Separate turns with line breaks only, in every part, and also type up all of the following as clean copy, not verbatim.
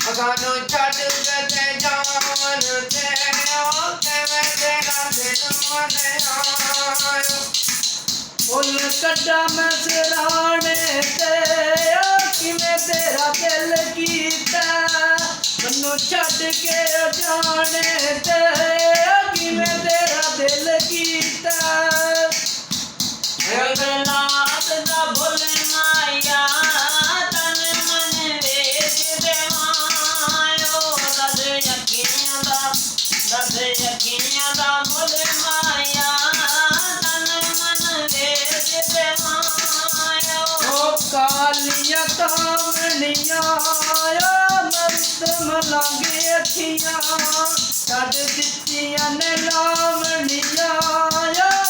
ਸਾਨੂੰ ਛੱਡ ਕੇ ਜਾਵਨ ਤੇ ਕਿਵੇਂ ਤੇਰਾ ਦਿਲ ਮਨਾਇਓ
ਫੁੱਲ ਕੱਢਾਂ ਮੈਂ ਸਿਰਹਾਣੇ ਤੇ ਕਿਵੇਂ ਤੇਰਾ ਦਿਲ ਕੀਤਾ ਮੈਨੂੰ ਛੱਡ ਕੇ ਜਾਣੇ ਤੇ ਕਿਵੇਂ ਤੇਰਾ ਦਿਲ ਕੀਤਾ
ਜਗਨਾਥ ਦਾ ਭੁੱਲ ਮਾਇਆ ਤਨ ਮਨ ਵੇਚ ਦੇਵਾਇਓ ਦਸ ਯਕੀਆਂ ਦਾ ਭੁੱਲ ਮਾਇਆ ਤਨ ਮਨ ਵੇਚ ਦੇਵਾਇਓ
ਉਹ ਕਾਲੀਆਂ ਕਾਮਣੀਆਂ ਮਸਤ ਮਲਾਂਗੇ ਅੱਖੀਆਂ ਛੱਡ ਦਿੱਤੀਆਂ ਨੇ ਲਾਵਣੀਆਂ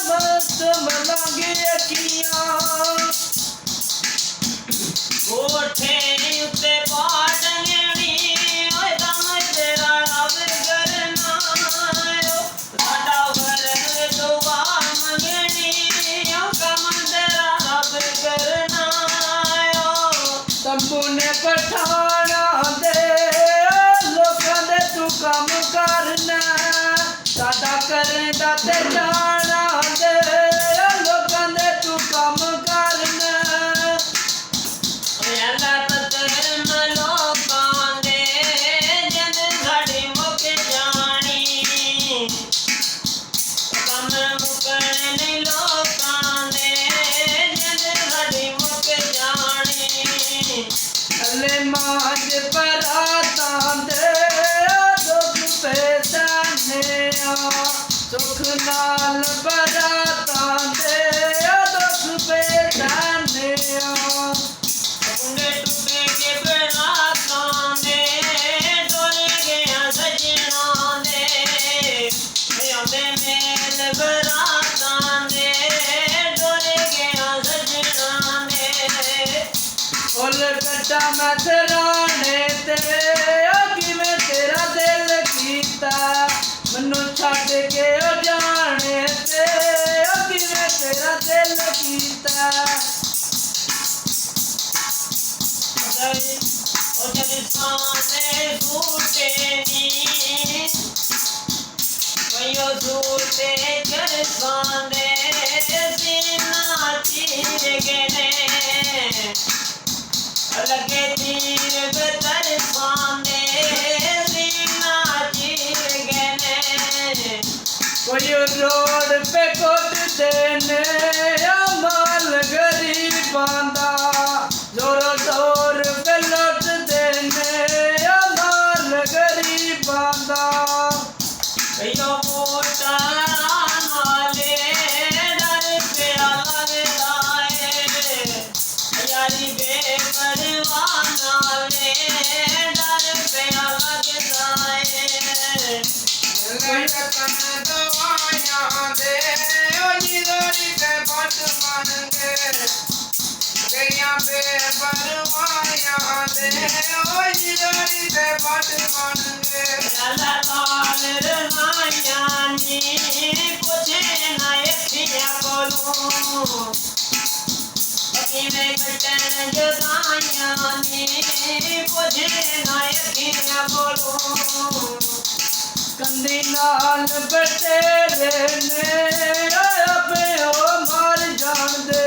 ਮਸਤ ਮਲਾਂਗੇ ਅੱਖੀਆਂ
ਕੋਠੇ ਉੱਤੇ ਪਾਟਣੀ ਓਏ ਦਮ ਤੇਰਾ ਰੱਬ ਕਰਨਾ ਸਾਡਾ ਘਰ ਦੁਆ ਮੰਗਣੀ ਓ ਕੰਮ ਤੇਰਾ ਰੱਬ ਕਰਨਾ
ਤੰਬੂ ਨੇ ਪਠਾਣਾ ਦੇ ਲੋਕਾਂ ਦੇ ਤੂੰ ਕੰਮ ਕਰਨਾ ਸਾਡਾ ਕਰਦਾ ਤੇ ਜਾਣਾ ਦੇ ਲੋਕਾਂ ਦੇ ਤੂੰ ਕੰਮ ਕਰਨਾ
ਅੱਲਾ ਪਤਰ ਲੋਕਾਂ ਦੇ ਜਦ ਘੜੀ ਮੁੱਕ ਜਾਣੀ ਕੰਮ ਮੁੱਕਣ ਨਹੀਂ ਲੋਕਾਂ ਦੇ ਜਦ ਘੜੀ ਮੁੱਕ ਜਾਣੀ
ਹਲੇ ਮਾਝ ਪਰਾਤਾਂ ਦੇ ਦੁੱਖ ਪੈਸਾਨੇ ਸੁਖ ਨਾਲ ਬਰਾਤਾਂ ਦੇ ਦੁੱਖ ਪੈਸਾਨੇ
ਟੁੱਟੇ ਕੇ ਬਰਾਤਾਂ ਦੇ ਡੋਲ ਗਿਆ ਸਜਣਾ ਦੇ ਆਉਂਦੇ ਮੇਲ ਬਰਾਤਾਂ ਦੇ ਡੋਲ ਗਿਆ ਸਜਣਾ ਦੇ
ਫੁੱਲ ਕੱਟਾਂ ਮੈਂ ਸਿਰਹਾਣੇ ਤੇ ਕਿਵੇਂ ਤੇਰਾ ਦਿਲ ਕੀਤਾ ਮੈਨੂੰ ਛੱਡ ਕੇ ਜਾਣੇ ਤੇ ਕਿਵੇਂ ਤੇਰਾ ਦਿਲ ਕੀਤਾ
ਉਹ ਜਦ ਸਾਨੇ ਟੂਟੇ ਨੀ ਵਈਓ ਟੂਟੇ ਜਦ ਸਾਨੇ ਸੀਨਾ ਚੀਰ ਗਏ ਲਗੇ ਤੀਰ ਬਤਰ ਸਾਨੇ ਸੀਨਾ ਚੀਰ ਗਏ
कोई रोड पे कोटते ने माल गरीबां दा जोर जोर पे लुटते ने माल गरीबां दा
कईयों मोटा नाले डर पिया लगदा है यारी बेपरवाह नाले डर पिया लगदा है
ਲੜਕਨ ਦਵਾਈਆਂ ਦੇ ਓ ਨਿਰੋੜੀ ਤੇ ਪਟ ਬਣ ਗਏ ਗਈਆਂ ਬੇਪਰਵਾਹੀਆਂ ਦੇ ਓ ਨਿਰੋੜੀ ਤੇ ਪਟ ਬਣ ਗਏ
ਲਾਲ ਲਾਲ ਰਹਾਈਆਂ ਨੀ ਪੁੱਛੇ ਨਾ ਅੱਖੀਆਂ ਕੋਲੋਂ ਕਿਵੇਂ ਕੱਟਣ ਜੁਦਾਈਆਂ ਨੀ ਪੁੱਛੇ ਨਾ ਅੱਖੀਆਂ ਕੋਲੋਂ
कंदी नाल बतेरे ने अपे ओ मर जान दे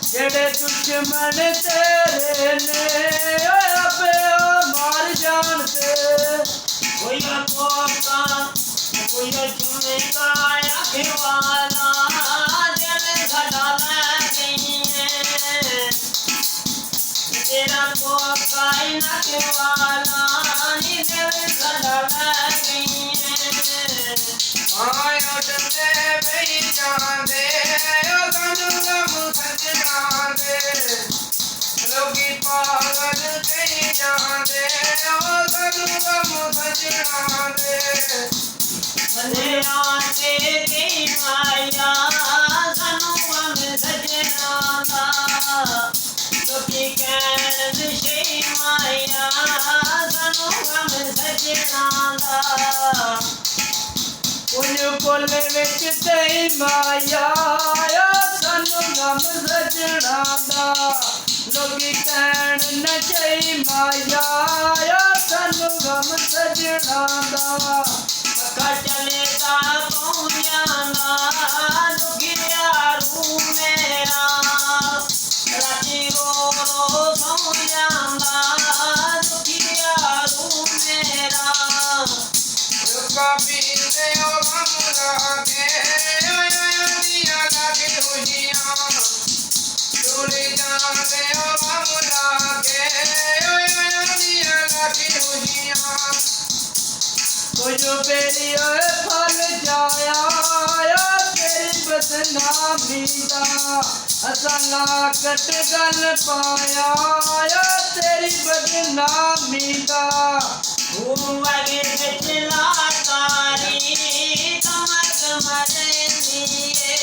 जेड़े दुश्मन तेरे ने अपे ओ मर जान दे
कोई कोका कोई झुमका आखे वाला जल घड़ा गई है तेरा कोका नख वाला नी जल घड़ा गई है
ਆਇਓ ਡੰਡੇ ਬਈ ਜਾਂਦੇ ਓ ਸਾਨੂੰ ਗਮ ਸਜਣਾ ਦੇ ਲੋਕੀ ਪਾਗਲ ਕਹੀ ਜਾਂਦੇ ਓ ਸਾਨੂੰ ਗਮ ਸਜਣਾ ਦੇ
ਬੰਦਿਆਂ ਤੇ ਕੀ ਮਾਇਆ ਸਾਨੂੰ ਗਮ ਸਜਣਾ ਦਾ ਲੋਕੀ ਕਹਿਣ ਦਿਸ਼ੇ ਮਾਇਆ ਸਾਨੂੰ ਗਮ ਸਜਣਾ ਦਾ
पुल विच तेरी माया सानू गम सजना दा लोकी कहण न चाही माया ਸਾਨੂੰ ਗਮ ਸਜਣਾ ਦਾ
ਪੱਖਾ ਚੱਲੇ ਤਾਂ ਪੌਂਿਆਂ ਦਾ ਦੁਖੀਆ ਰੂ ਮੇਰਾ ਰਾਤੀ ਰੋ ਰੋ ਸੌਂ ਜਾਂਦਾ ਦੁਖੀਆ ਰੂ ਮੇਰਾ
ਕਬੀਲੇ ਓ ਗਮ ਲਾਗੇ ਓਏ ਓਏ ਦੀਆਂ ਲਾਗੇ ਖੁਸ਼ੀਆਂ ਤੁਰੇ ਜਾਂਦੇ ਓ ਗਮ ਲਾਗੇ ਓਏ ਓਏ ਦੀਆਂ ਲਾਗੇ ਖੁਸ਼ੀਆਂ
ਕੁਝ ਬੇਰੀ ਓਏ ਫਲ ਜਾਇਆ ਤੇਰੀ ਬਦਨਾਮੀ ਦਾ ਅਸਲਾ ਕਟ ਗੱਲ ਪਾਇਆ ਤੇਰੀ ਬਦਨਾਮੀ ਦਾ
ਉਹ ਅਗੇ ਵਿੱਚ ਲਾਤਾਰੀ ਕਮਰ ਮਰਨੀਏ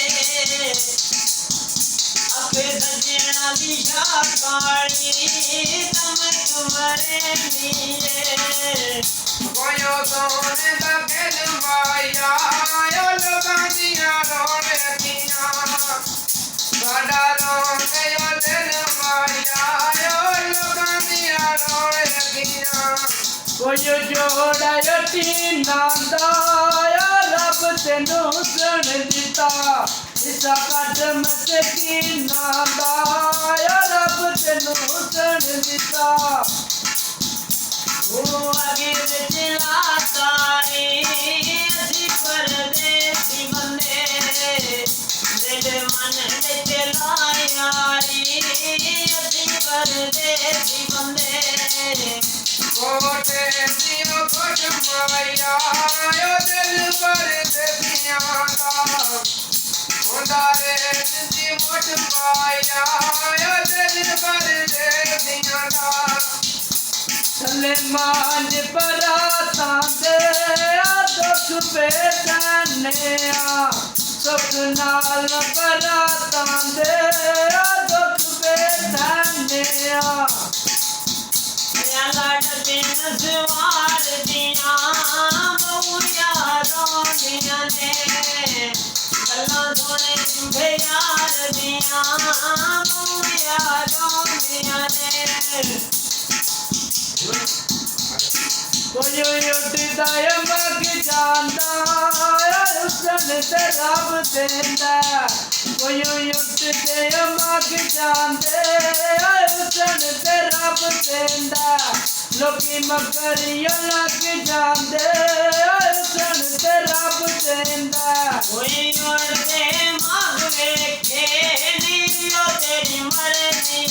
ਅੱਖੇ ਸਜਣਾ ਦੀ ਸ਼ਾਕਾਰੀ ਕਮਰ ਮਰਨੀਏ
ਕੋਯੋ ਸੋਨੇ ਦਾ ਦਿਲ ਮਾਇਆ ਓ ਲੋਕਾਂ ਦੀਆਂ ਰੌਣਕੀਆਂ ਸਾਡਾ ਰੋਂਦੇ ਓ ਦਿਲ ਮਾਇਆ ਓ ਲੋਕਾਂ ਦੀਆਂ ਰੌਣਕੀਆਂ
ਕੋਈ ਜੋੜਾ ਯਤੀਮਾਂ ਦਾ ਰੱਬ ਤੈਨੂੰ ਸੁਣ ਦਿੱਤਾ ਇਸਾ ਕਦਮ ਮਸਕੀਨਾਂ ਦਾ ਰੱਬ ਤੈਨੂੰ ਸੁਣ ਦਿੱਤਾ
ਉਹ ਅਗੇ ਵਿੱਚ ਲਾਤਾਰੀ ਅਸੀਂ ਪਰਦੇਸੀ ਬੰਦੇ ਦਿਲ ਮਨ ਵਿੱਚ ਲਾਇਆਰੀ ਅਸੀਂ ਪਰਦੇਸੀ ਬੰਦੇ
ਕੋਟੇ ਦਿਓ ਕੋਟ ਮਾਇਆ ਓ ਦਿਲ ਪਰ ਦੇਸੀਆਂ ਦਾ ਹੁੰਦਾ ਰੇ ਜਿੰਦੀ ਮੋਟ ਮਾਇਆ ਓ ਦਿਲ ਪਰ ਦੇਸੀਆਂ ਦਾ
ਥੱਲੇ ਮਾਂਜ ਪਰਾਤਾਂ ਦੇ ਦੁੱਖ ਬੇਜਾਨਿਆ ਸੁਖ ਨਾਲ ਪਰਾਤਾਂ ਦੇ ਦੁੱਖ ਬੇਜਾਨਿਆ
ਲੜ ਦਿਨ ਸਵਾਰ ਦੀਆਂ ਮੂਰੀਆਂ ਰੋਂਦੀਆਂ ਨੇ ਗੱਲਾਂ ਸੁਣੇ ਝੂਠੇ ਯਾਰ ਦੀਆਂ ਮੂਰੀਆਂ ਰੋਂਦੀਆਂ ਨੇ
ਕੋਈ ਉੱਠਦਾ ਮਗ ਜਾਂਦਾ ਹੁਸਨ ਤੇ ਰੱਬ ਦਿੰਦਾ ਕੋਈ ਉੱਠਦੇ ਮਗ ਜਾਂਦੇ ਹੁਸਨ ਤੇ ਰੱਬ ਦਿੰਦਾ ਲੋਕੀ ਮਗਰੀਆਂ ਲੱਗ ਜਾਂਦੇ ਹੁਸਨ ਤੇ ਰੱਬ ਦਿੰਦਾ
ਕੋਈ ਉੜਦੇ ਮਗ ਵੇਖੇ ਨੀ ਉਹ ਤੇਰੀ ਮਰਜ਼ੀ